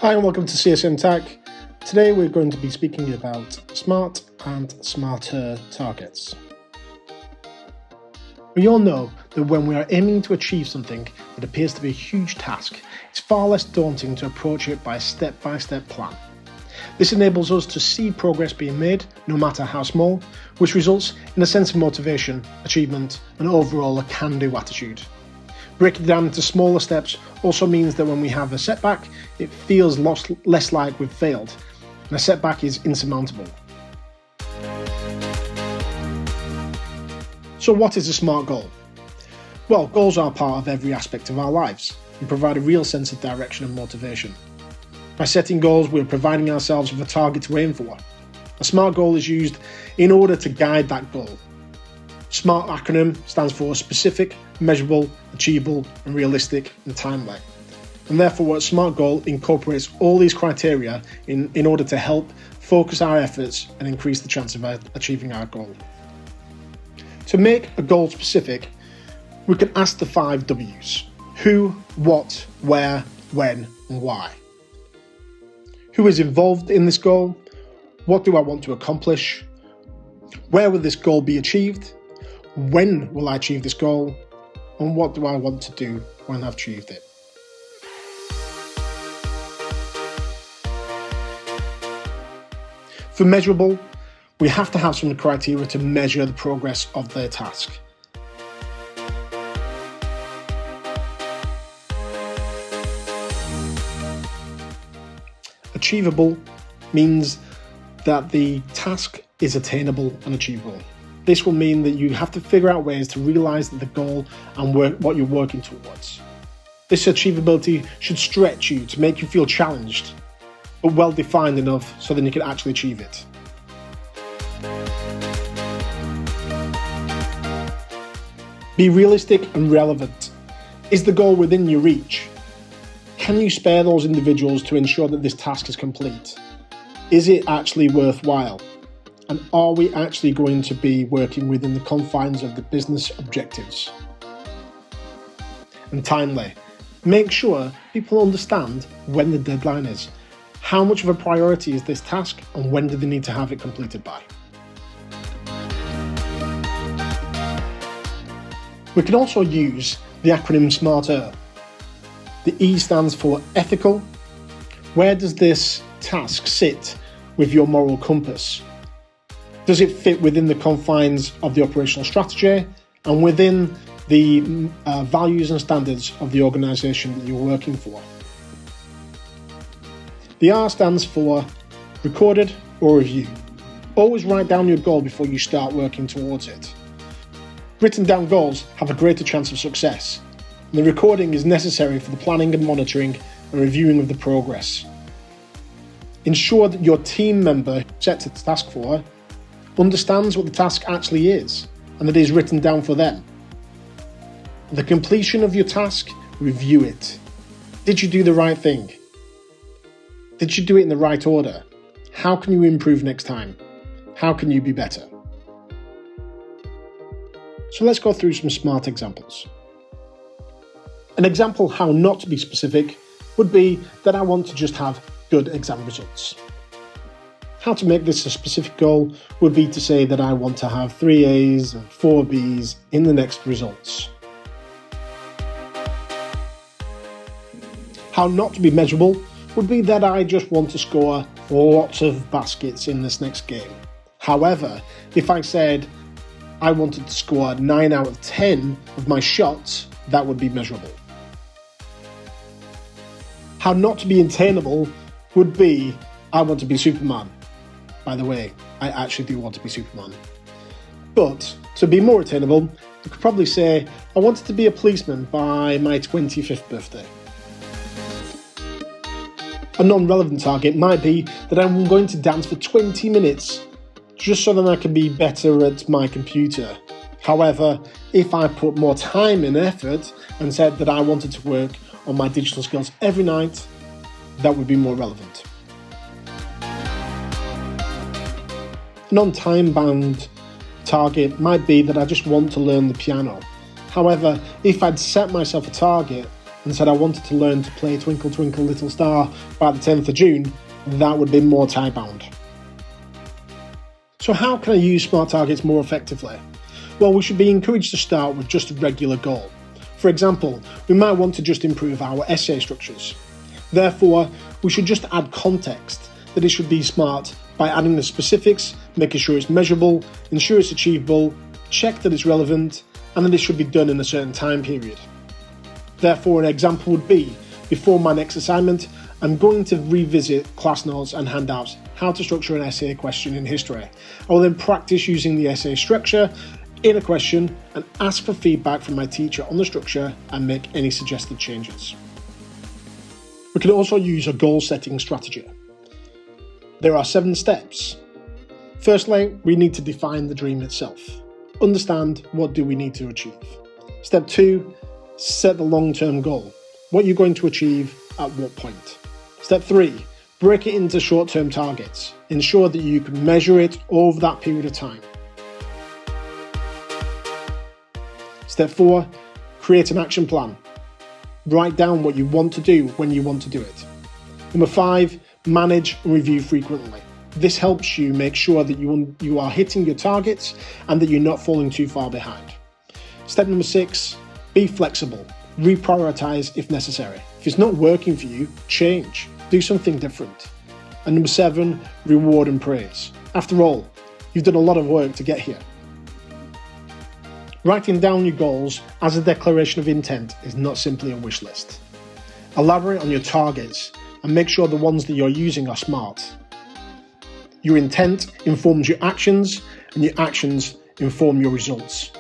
Hi and welcome to CSM Tech. Today we're going to be speaking about SMART and S.M.A.R.T.E.R targets. We all know that when we are aiming to achieve something that appears to be a huge task, it's far less daunting to approach it by a step-by-step plan. This enables us to see progress being made, no matter how small, which results in a sense of motivation, achievement, and overall a can-do attitude. Breaking down into smaller steps also means that when we have a setback, it feels less like we've failed, and a setback is insurmountable. So what is a SMART goal? Well, goals are part of every aspect of our lives and provide a real sense of direction and motivation. By setting goals, we're providing ourselves with a target to aim for. A SMART goal is used in order to guide that goal. SMART acronym stands for specific, measurable, achievable, and realistic, and timely. And therefore, a SMART goal incorporates all these criteria in order to help focus our efforts and increase the chance of achieving our goal. To make a goal specific, we can ask the 5 W's: who, what, where, when, and why. Who is involved in this goal? What do I want to accomplish? Where will this goal be achieved? When will I achieve this goal? And what do I want to do when I've achieved it? For measurable, we have to have some criteria to measure the progress of their task. Achievable means that the task is attainable and achievable. This will mean that you have to figure out ways to realise the goal and what you're working towards. This achievability should stretch you to make you feel challenged, but well defined enough so that you can actually achieve it. Be realistic and relevant. Is the goal within your reach? Can you spare those individuals to ensure that this task is complete? Is it actually worthwhile? And are we actually going to be working within the confines of the business objectives? And timely. Make sure people understand when the deadline is. How much of a priority is this task and when do they need to have it completed by? We can also use the acronym S.M.A.R.T.E.R. The E stands for ethical. Where does this task sit with your moral compass? Does it fit within the confines of the operational strategy and within the values and standards of the organisation that you're working for? The R stands for recorded or review. Always write down your goal before you start working towards it. Written down goals have a greater chance of success, and the recording is necessary for the planning and monitoring and reviewing of the progress. Ensure that your team member set a task for understands what the task actually is and that it is written down for them. At the completion of your task, review it. Did you do the right thing? Did you do it in the right order? How can you improve next time? How can you be better? So let's go through some SMART examples. An example how not to be specific would be that I want to just have good exam results. How to make this a specific goal would be to say that I want to have 3 A's and 4 B's in the next results. How not to be measurable would be that I just want to score lots of baskets in this next game. However, if I said I wanted to score 9 out of 10 of my shots, that would be measurable. How not to be attainable would be I want to be Superman. By the way, I actually do want to be Superman. But to be more attainable, you could probably say I wanted to be a policeman by my 25th birthday. A non-relevant target might be that I'm going to dance for 20 minutes just so that I can be better at my computer. However, if I put more time and effort and said that I wanted to work on my digital skills every night, that would be more relevant. A non-time-bound target might be that I just want to learn the piano. However, if I'd set myself a target and said I wanted to learn to play Twinkle Twinkle Little Star by the 10th of June, that would be more time-bound. So how can I use SMART targets more effectively? Well, we should be encouraged to start with just a regular goal. For example, we might want to just improve our essay structures. Therefore, we should just add context that it should be SMART by adding the specifics, making sure it's measurable, ensure it's achievable, check that it's relevant, and that it should be done in a certain time period. Therefore, an example would be, before my next assignment, I'm going to revisit class notes and handouts, how to structure an essay question in history. I will then practice using the essay structure in a question and ask for feedback from my teacher on the structure and make any suggested changes. We can also use a goal setting strategy. There are 7 steps. Firstly, we need to define the dream itself. Understand what do we need to achieve. Step 2, set the long-term goal. What you're going to achieve at what point. Step 3, break it into short-term targets. Ensure that you can measure it over that period of time. Step 4, create an action plan. Write down what you want to do when you want to do it. Number 5, manage and review frequently. This helps you make sure that you are hitting your targets and that you're not falling too far behind. Step number 6, be flexible. Reprioritize if necessary. If it's not working for you, change. Do something different. And number 7, reward and praise. After all, you've done a lot of work to get here. Writing down your goals as a declaration of intent is not simply a wish list. Elaborate on your targets and make sure the ones that you're using are SMART. Your intent informs your actions, and your actions inform your results.